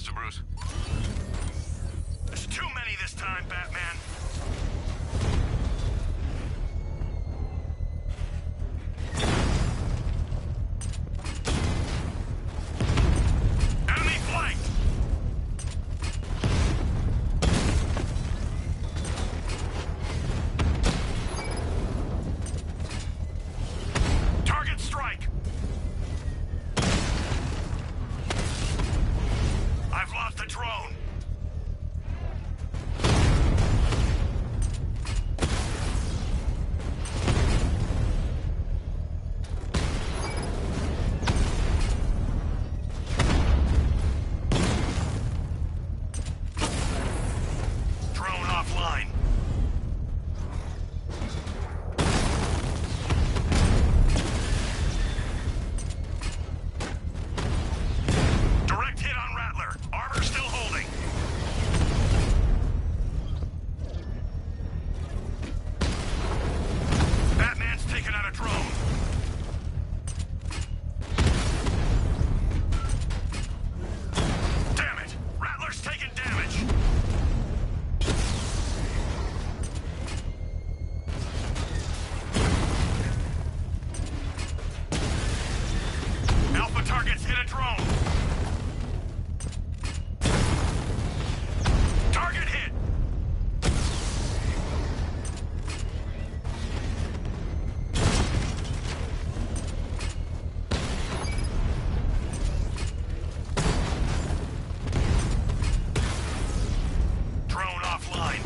Master Bruce. There's too many this time, Batman. Enemy flanked! Target strike! I've lost the drone! Drone offline. Direct hit on Rattler. Armor still holding. Batman's taken out a drone. Damn it! Rattler's taking damage. Alpha targets hit a drone. Target hit. Drone offline.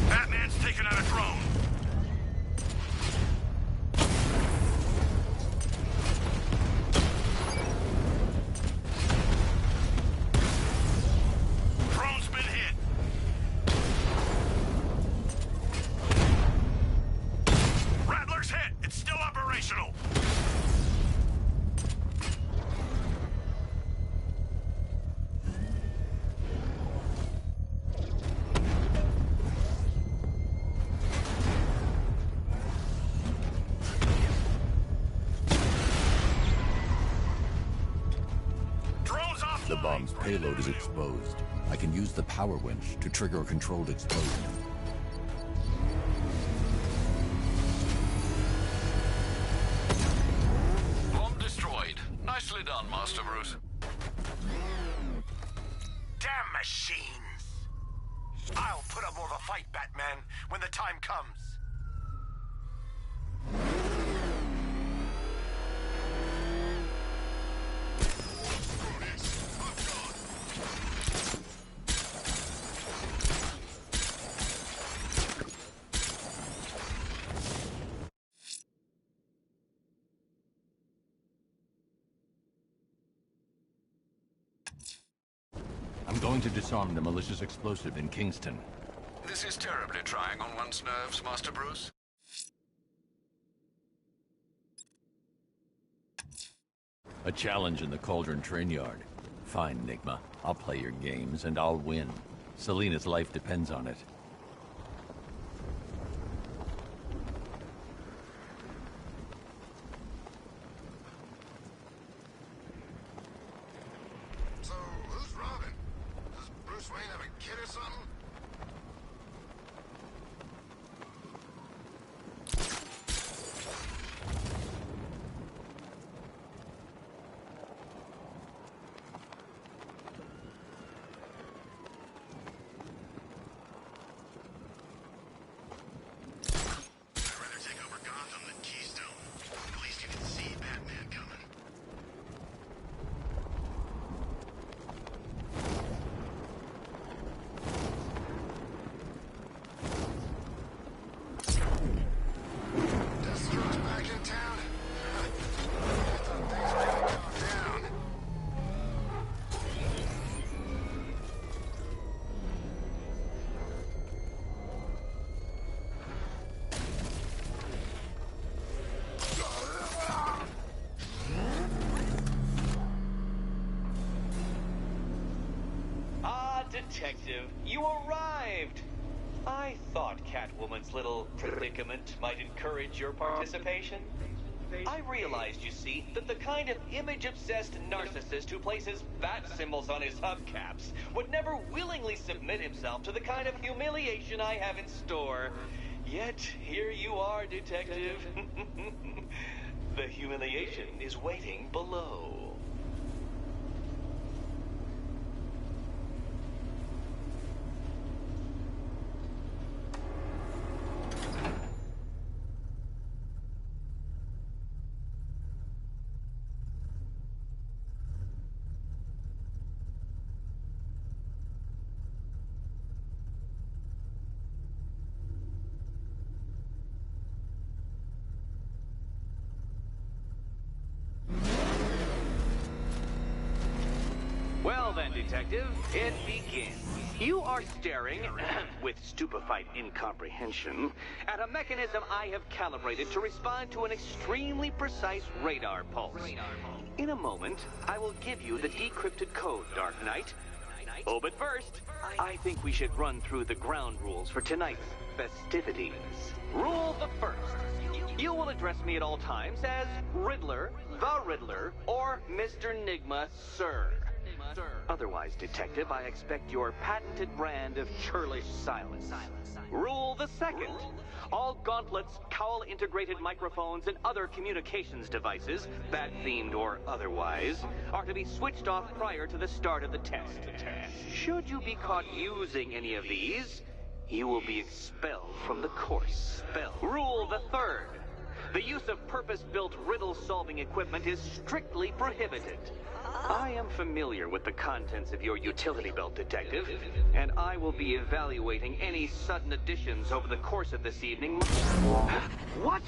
Batman's taken out a drone. Drone's been hit. Rattler's hit. It's still operational. Drone's offline. The bomb's payload is exposed. I can use the power winch to trigger a controlled explosion. Bomb destroyed. Nicely done, Master Bruce. Damn machines! I'll put up more of a fight, Batman, when the time comes. I'm going to disarm the malicious explosive in Kingston. This is terribly trying on one's nerves, Master Bruce. A challenge in the Cauldron train yard. Fine, Nigma. I'll play your games and I'll win. Selina's life depends on it. So, who's Robin? Does Bruce Wayne have a kid or something? Detective, you arrived! I thought Catwoman's little predicament might encourage your participation. I realized, you see, that the kind of image-obsessed narcissist who places bat symbols on his hubcaps would never willingly submit himself to the kind of humiliation I have in store. Yet, here you are, Detective. The humiliation is waiting below. Well then, Detective, it begins. You are staring, with stupefied incomprehension, at a mechanism I have calibrated to respond to an extremely precise radar pulse. In a moment, I will give you the decrypted code, Dark Knight. Oh, but first, I think we should run through the ground rules for tonight's festivities. Rule the first. You will address me at all times as Riddler, the Riddler, or Mr. Nigma, sir. Otherwise, Detective, I expect your patented brand of churlish silence. Rule the second. All gauntlets, cowl-integrated microphones, and other communications devices, bat-themed or otherwise, are to be switched off prior to the start of the test. Should you be caught using any of these, you will be expelled from the course. Rule the third. The use of purpose-built riddle-solving equipment is strictly prohibited. I am familiar with the contents of your utility belt, Detective, and I will be evaluating any sudden additions over the course of this evening. What?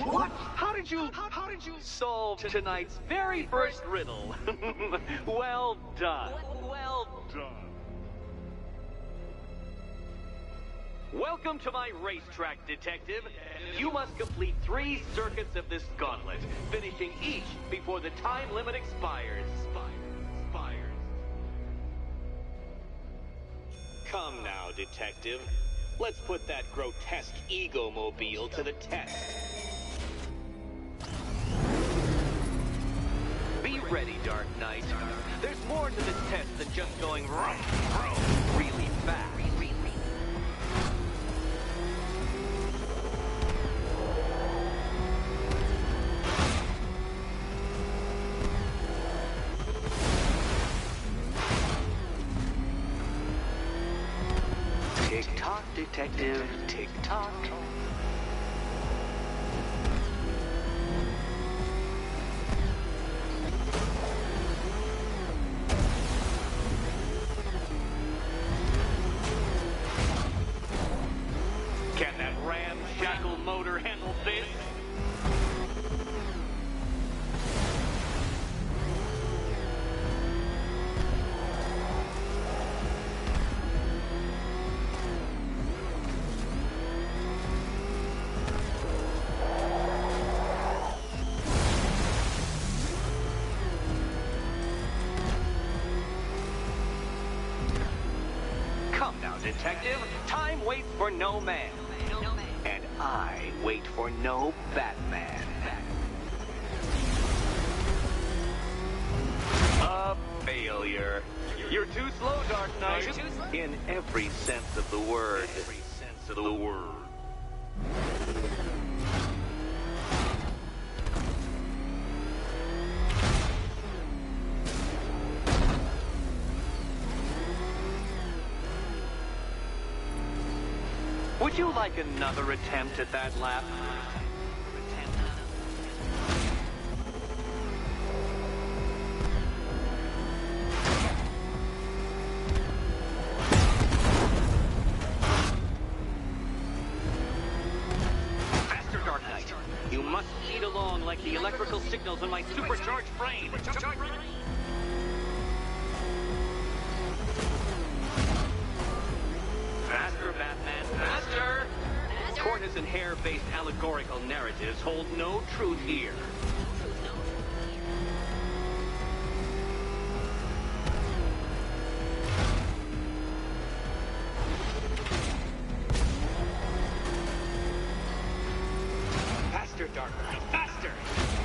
How did you solve tonight's very first riddle? Well done. Welcome to my racetrack, Detective. You must complete 3 circuits of this gauntlet, finishing each before the time limit expires. Come now, Detective. Let's put that grotesque ego-mobile to the test. Be ready, Dark Knight. There's more to this test than just going really fast. Tick-tock, Detective, tick-tock. Can that ramshackle motor handle this? Detective, time waits for no man. And I wait for no Batman. A failure. You're too slow, Dark Knight. In every sense of the word. Would you like another attempt at that lap? Faster, Dark Knight. You must speed along like the electrical signals on my supercharged brain. Faster, Batman, faster! Tortoise and hare-based allegorical narratives hold no truth here. Dark Knight. Faster!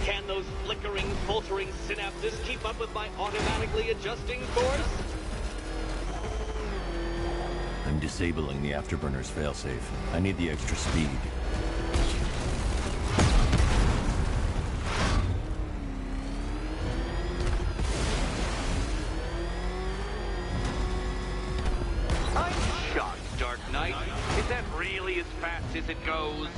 Can those flickering, faltering synapses keep up with my automatically adjusting course? I'm disabling the afterburner's failsafe. I need the extra speed. I'm shocked, Dark Knight. Is that really as fast as it goes?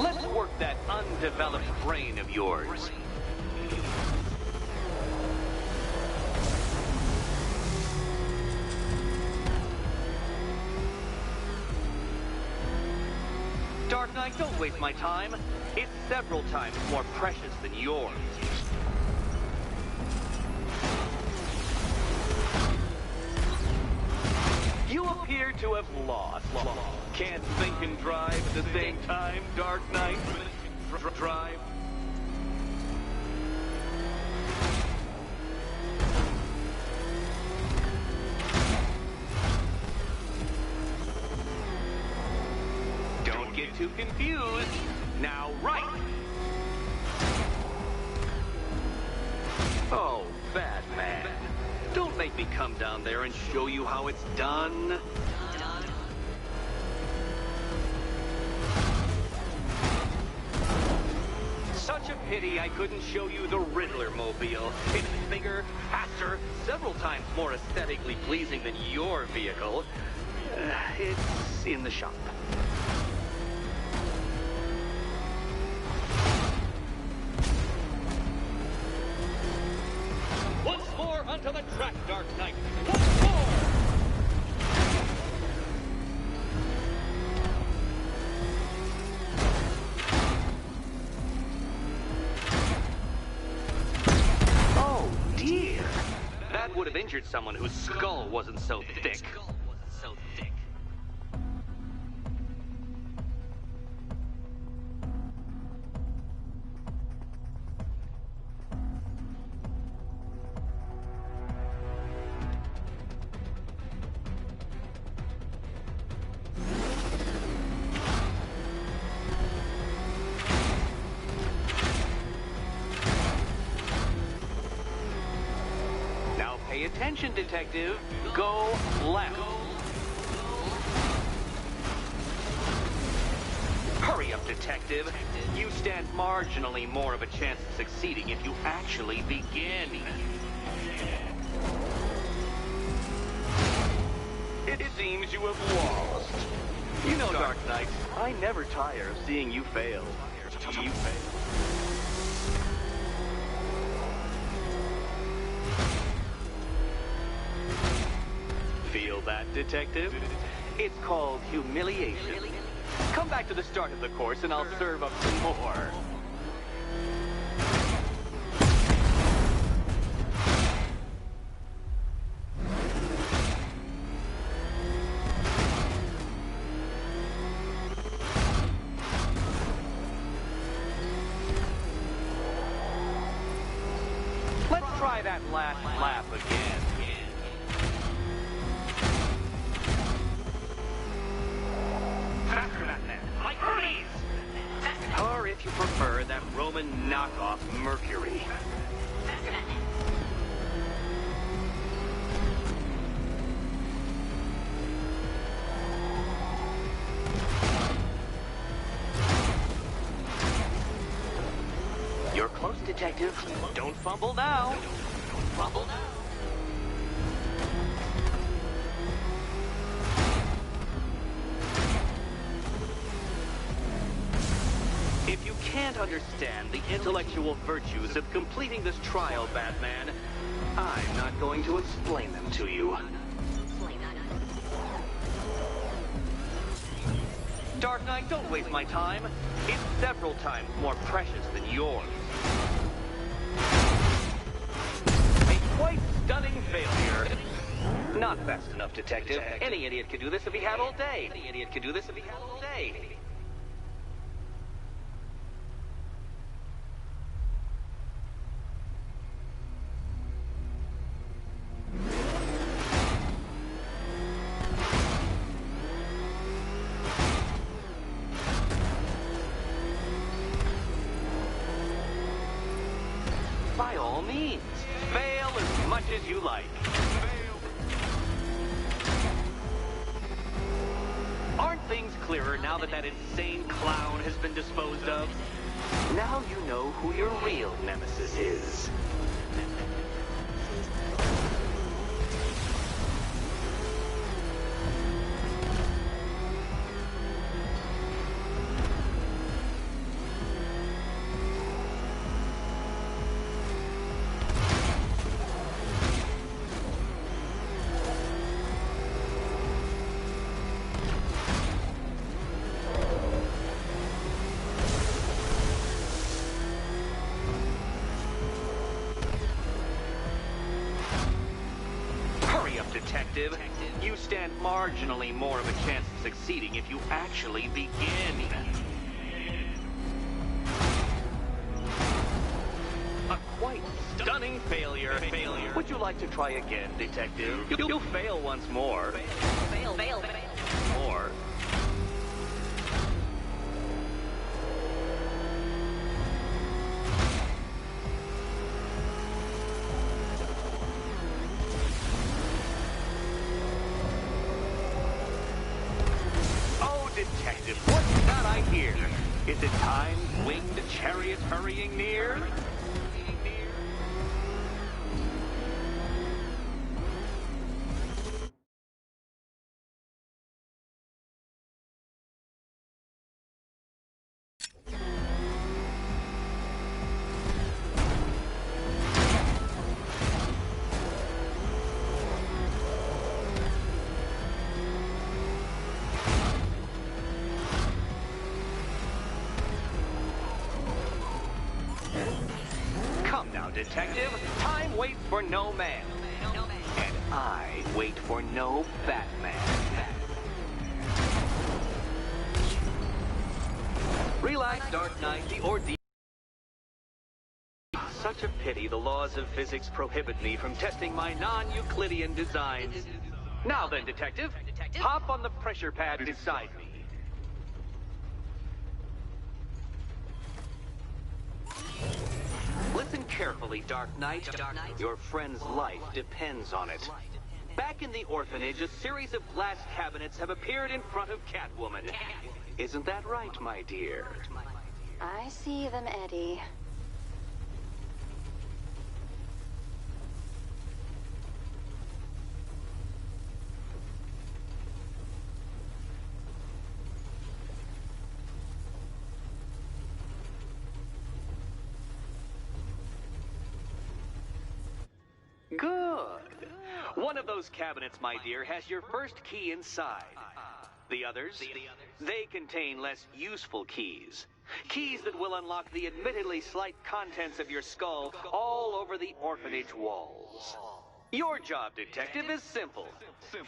Let's work that undeveloped brain of yours. Dark Knight, don't waste my time. It's several times more precious than yours. You appear to have lost. Can't think and drive at the same time, Dark Knight. Drive. Don't get too confused. Now, right. Oh, Batman. Don't make me come down there and show you how it's done. Such a pity I couldn't show you the Riddler mobile. It's bigger, faster, several times more aesthetically pleasing than your vehicle. It's in the shop. Once more onto the track, Dark Knight. Once more! Oh, dear. That would have injured someone whose skull wasn't so thick. Pay attention, detective. Go left. Hurry up, detective. You stand marginally more of a chance of succeeding if you actually begin. It seems you have lost. You know, Dark Knight, I never tire of seeing you fail. You fail. Feel that, detective? It's called humiliation. Come back to the start of the course and I'll serve up some more. Let's try that last lap again. Or if you prefer, that Roman knockoff Mercury. You're close, detective. Don't fumble now. Don't fumble now. If you can't understand the intellectual virtues of completing this trial, Batman, I'm not going to explain them to you. Dark Knight, don't waste my time. It's several times more precious than yours. A quite stunning failure. Not fast enough, Detective. Any idiot could do this if he had all day. Any idiot could do this if he had all day. By all means, fail as much as you like. Aren't things clearer now that that insane clown has been disposed of? Now you know who your real nemesis is. Detective, you stand marginally more of a chance of succeeding if you actually begin. A quite stunning failure. Would you like to try again, Detective? You'll fail once more. Fail. More. Detective, what's that I hear? Is it time's winged chariot hurrying near? Come now, Detective. Time waits for no man. And I wait for no Batman. Relax, Dark Knight. The ordeal. Such a pity the laws of physics prohibit me from testing my non-Euclidean designs. Now then, Detective, hop on the pressure pad beside me. Listen carefully, Dark Knight. Your friend's life depends on it. Back in the orphanage, a series of glass cabinets have appeared in front of Catwoman. Isn't that right, my dear? I see them, Eddie. Good. One of those cabinets, my dear, has your first key inside. The others, they contain less useful keys. Keys that will unlock the admittedly slight contents of your skull all over the orphanage walls. Your job, Detective, is simple.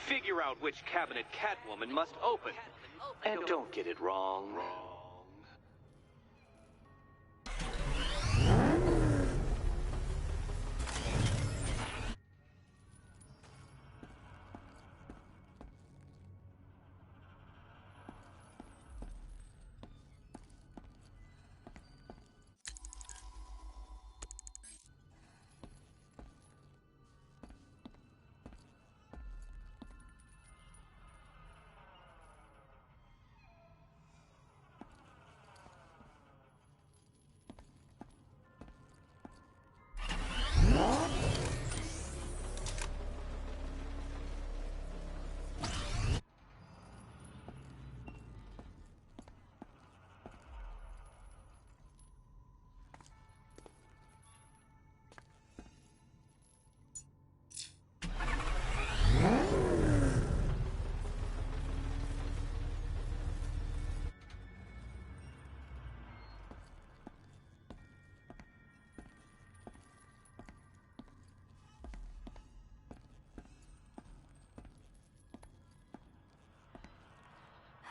Figure out which cabinet Catwoman must open. And don't get it wrong.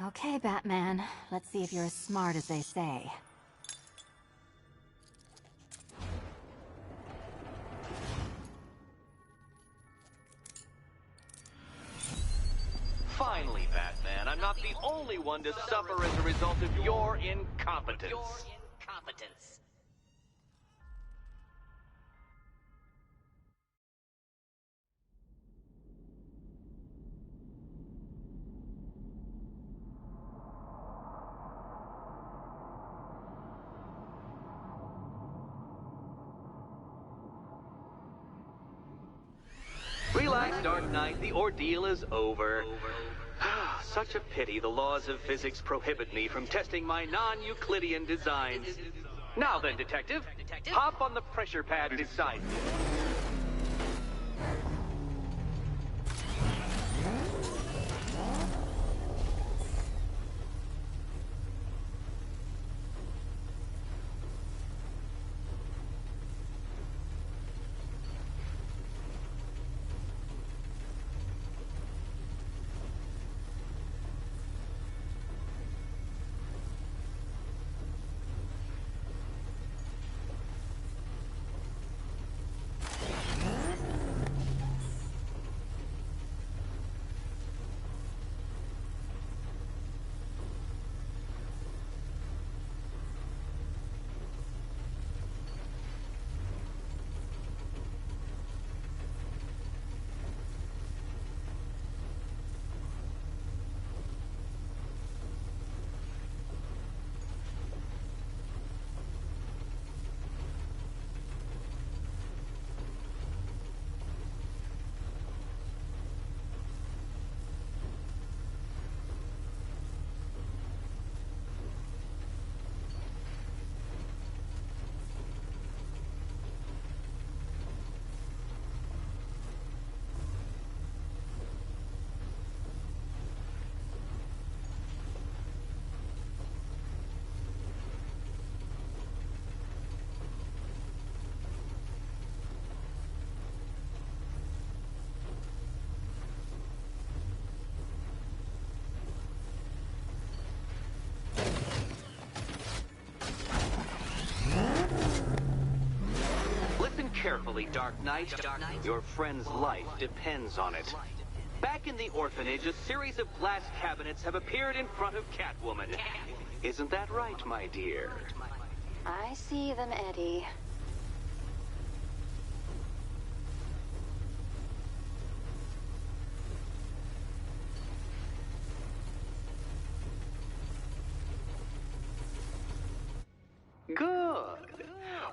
Okay, Batman. Let's see if you're as smart as they say. Finally, Batman, I'm not the only one to suffer as a result of your incompetence. Relax, Dark Knight. The ordeal is over. Such a pity the laws of physics prohibit me from testing my non-Euclidean designs. Now then, Detective, hop on the pressure pad beside me. Carefully, Dark Knight. Your friend's life depends on it. Back in the orphanage, a series of glass cabinets have appeared in front of Catwoman. Isn't that right, my dear? I see them, Eddie. Good.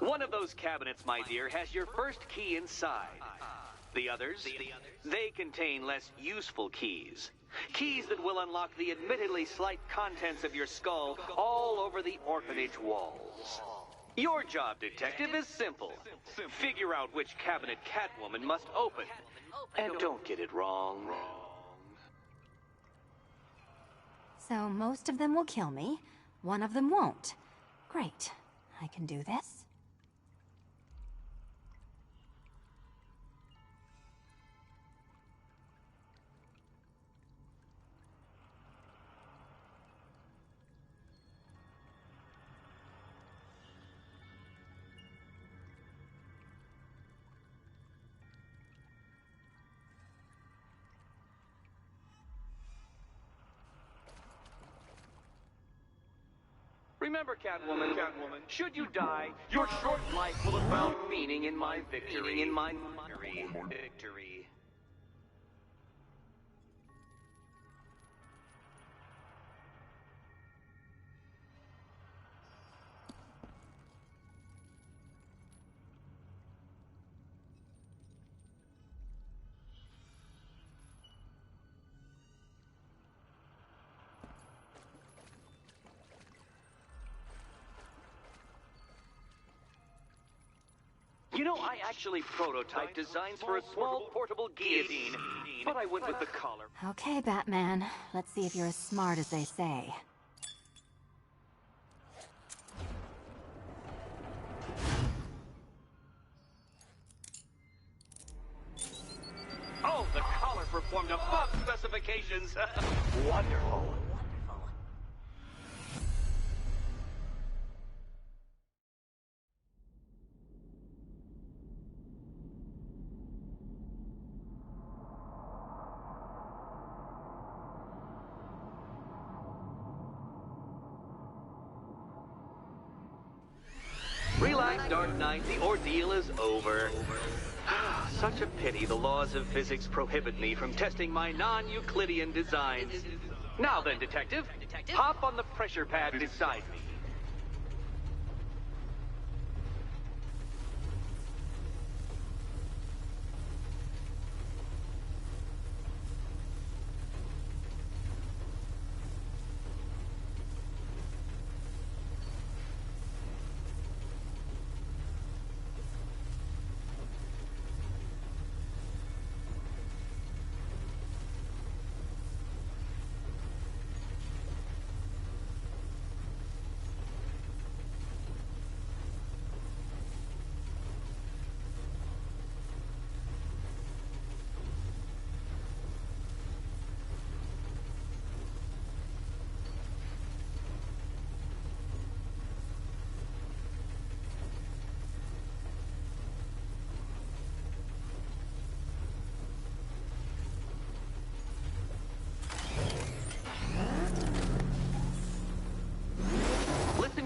One of those cabinets, my dear, has your first key inside. The others, they contain less useful keys. Keys that will unlock the admittedly slight contents of your skull all over the orphanage walls. Your job, Detective, is simple. Figure out which cabinet Catwoman must open. And don't get it wrong. So most of them will kill me. One of them won't. Great. I can do this. Remember, Catwoman, should you die, your short life will have found meaning in my victory. Victory. You know, I actually prototyped designs for a small portable guillotine, but I went with the collar. Okay, Batman. Let's see if you're as smart as they say. Oh, the collar performed above specifications. Wonderful. Dark Knight, the ordeal is over. Such a pity the laws of physics prohibit me from testing my non-Euclidean designs. Now then, Detective, hop on the pressure pad beside me.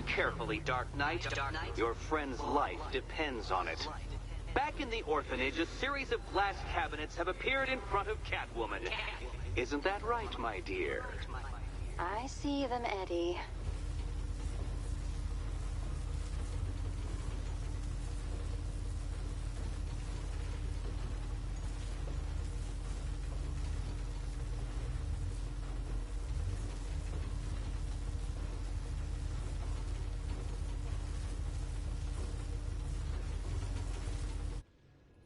Carefully, Dark Knight. Your friend's life depends on it. Back in the orphanage, a series of glass cabinets have appeared in front of Catwoman. Isn't that right, my dear? I see them, Eddie.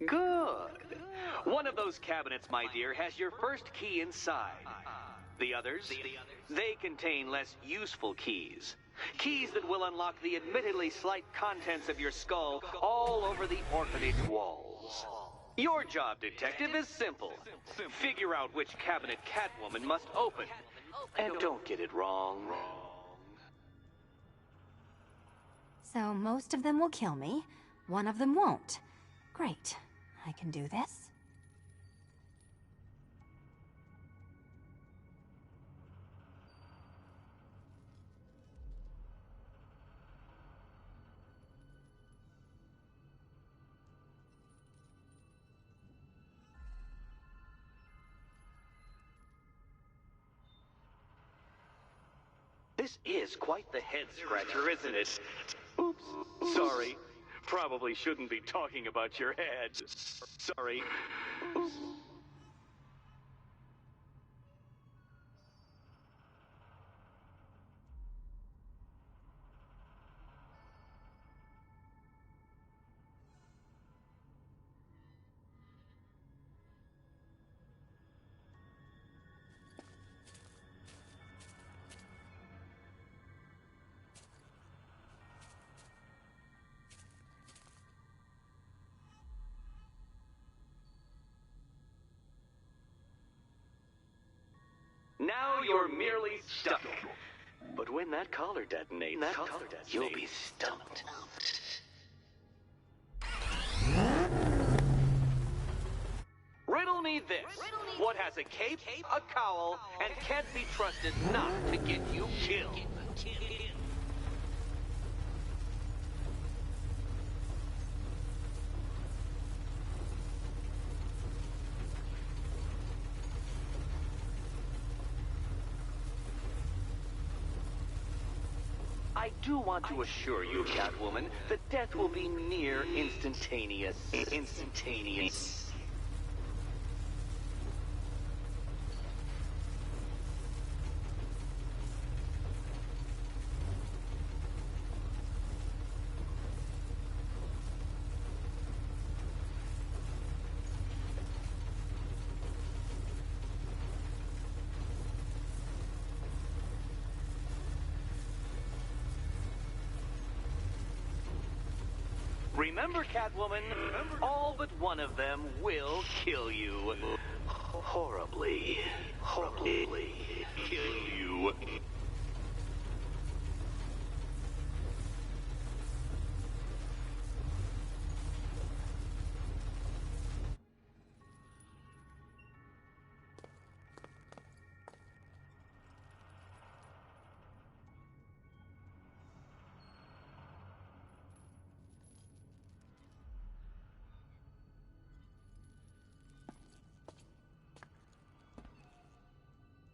Good. One of those cabinets, my dear, has your first key inside. The others, they contain less useful keys. Keys that will unlock the admittedly slight contents of your skull all over the orphanage walls. Your job, Detective, is simple. Figure out which cabinet Catwoman must open. And don't get it wrong. So most of them will kill me. One of them won't. Great. I can do this. This is quite the head-scratcher, isn't it? Oops. Sorry. Probably shouldn't be talking about your head. Sorry. Oops. Now you're merely stuck. But when that collar detonates, you'll be stumped. Riddle me this. What has a cape, a cowl, and can't be trusted not to get you killed? I do want to assure you, Catwoman, that death will be near instantaneous. Instantaneous. Remember, Catwoman, all but one of them will kill you. Horribly. Horribly. Kill you.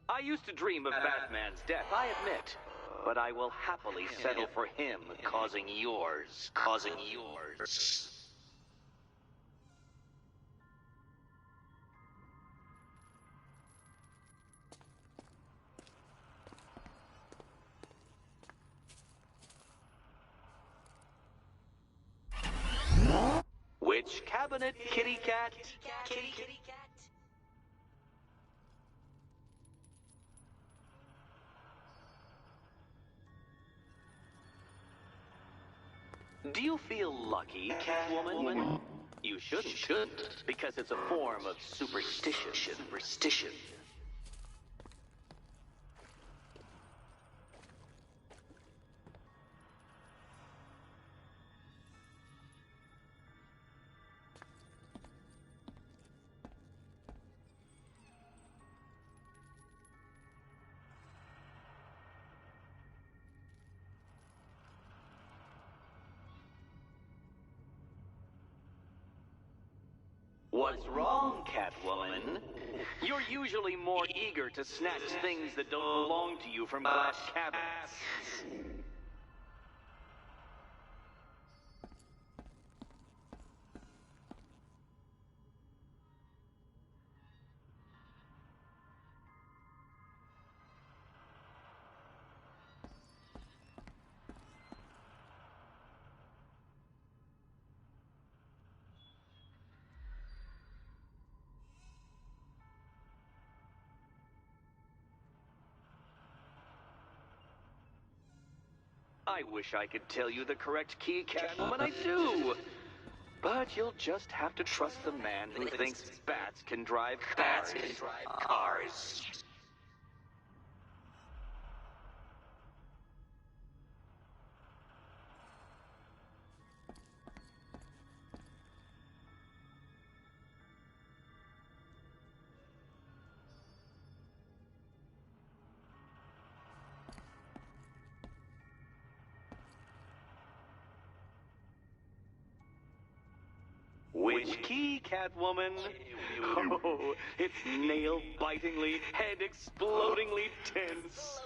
I used to dream of Batman's death, I admit. But I will happily settle for him causing yours. Which cabinet, kitty cat? Kitty cat? Do you feel lucky, Catwoman? You shouldn't, because it's a form of superstition. What's wrong, Catwoman? You're usually more eager to snatch things that don't belong to you from glass cabinets. I wish I could tell you the correct key, Catwoman, I do. But you'll just have to trust the man who thinks bats can drive cars. Which key, Catwoman? Oh, it's nail-bitingly, head-explodingly tense.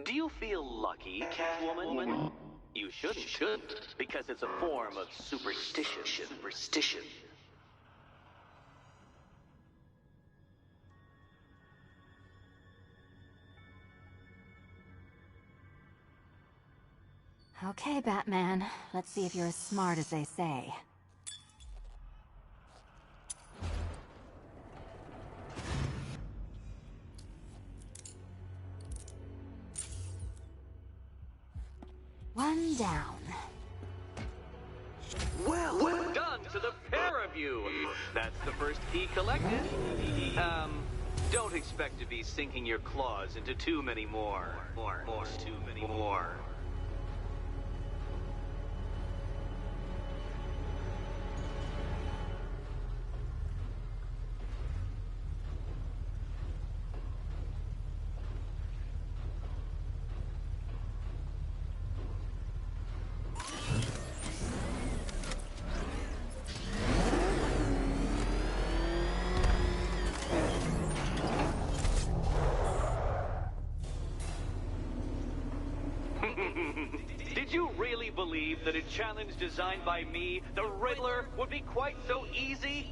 Do you feel lucky, Catwoman? You shouldn't, because it's a form of superstition. Okay, Batman. Let's see if you're as smart as they say. One down. Well done to the pair of you. That's the first key collected. Don't expect to be sinking your claws into too many more. Did you really believe that a challenge designed by me, the Riddler, would be quite so easy?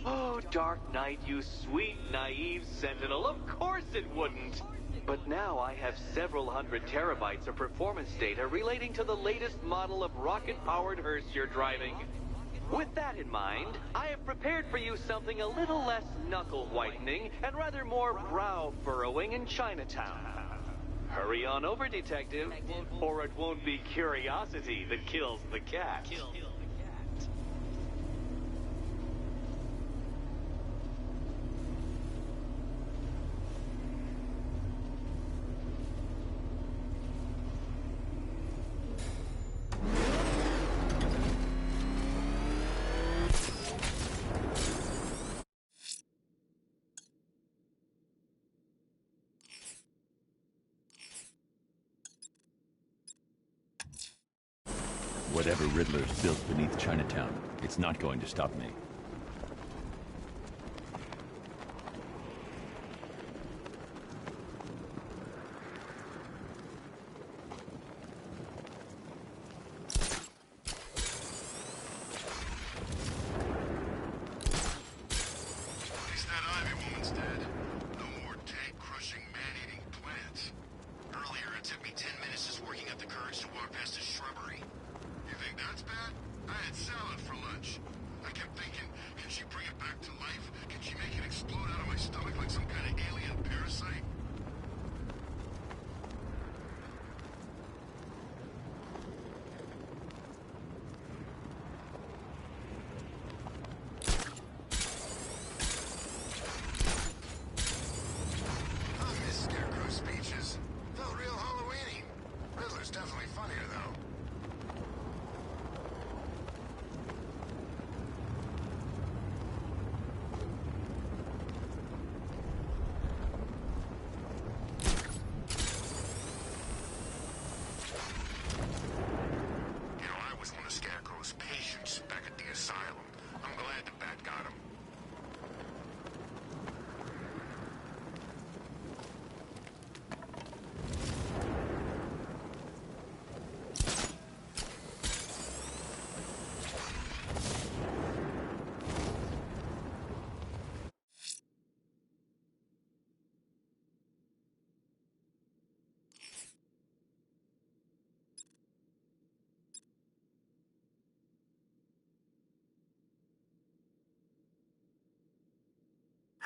Oh, Dark Knight, you sweet, naive sentinel, of course it wouldn't. But now I have several hundred terabytes of performance data relating to the latest model of rocket-powered hearse you're driving. With that in mind, I have prepared for you something a little less knuckle-whitening and rather more brow-furrowing in Chinatown. Hurry on over, Detective, or it won't be curiosity that kills the cat. Whatever Riddler's built beneath Chinatown, it's not going to stop me.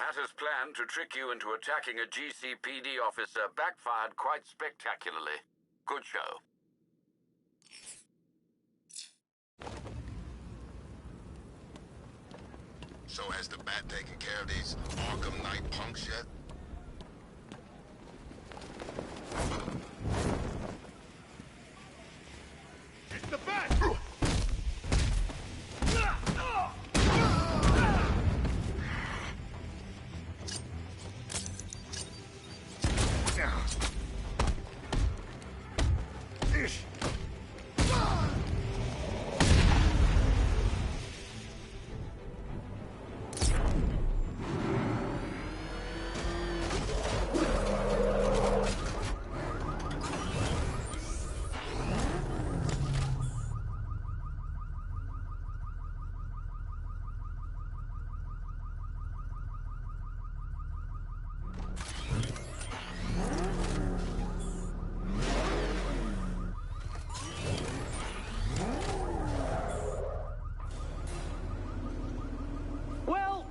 Hatter's plan to trick you into attacking a GCPD officer backfired quite spectacularly. Good show. So has the Bat taken care of these Arkham Knight punks yet? It's the Bat!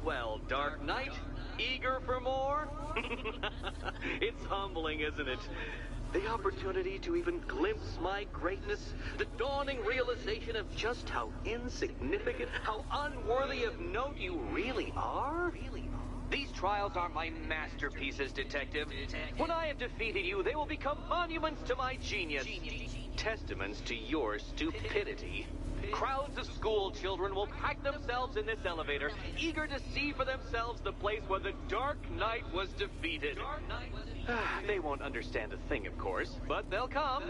Well, Dark Knight, eager for more? It's humbling, isn't it? The opportunity to even glimpse my greatness, the dawning realization of just how insignificant, how unworthy of note you really are? These trials are my masterpieces, Detective. When I have defeated you, they will become monuments to my genius, testaments to your stupidity. Crowds of school children will pack themselves in this elevator, eager to see for themselves the place where the Dark Knight was defeated. They won't understand a thing, of course, but they'll come.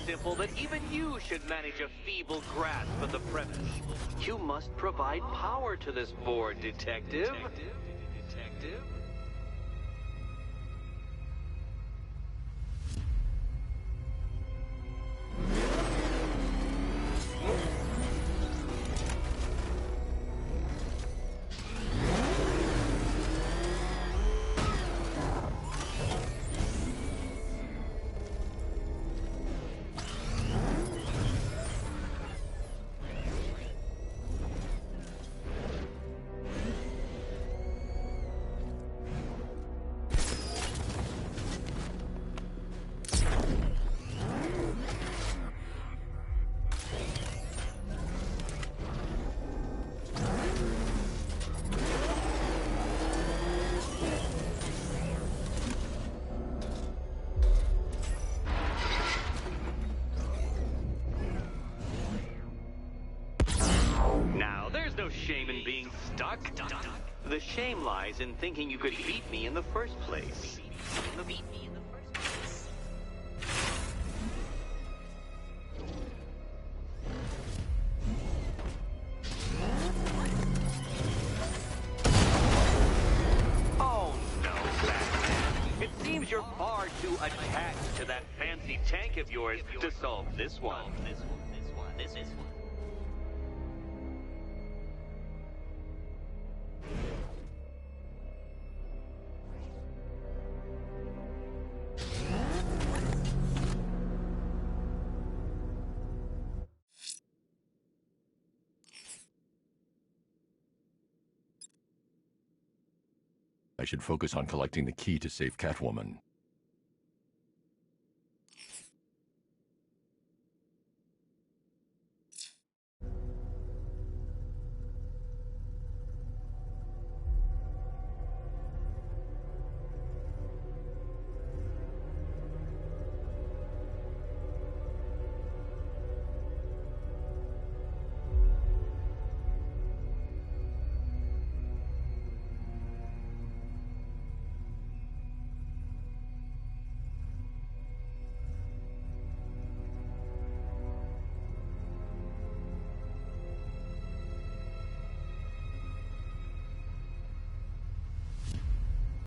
Simple that even you should manage a feeble grasp of the premise. You must provide power to this board, Detective. Detective? Stuck? The shame lies in thinking you could beat me in the first place. Oh no, Batman. It seems you're far too attached to that fancy tank of yours to solve this one. This one. I should focus on collecting the key to save Catwoman.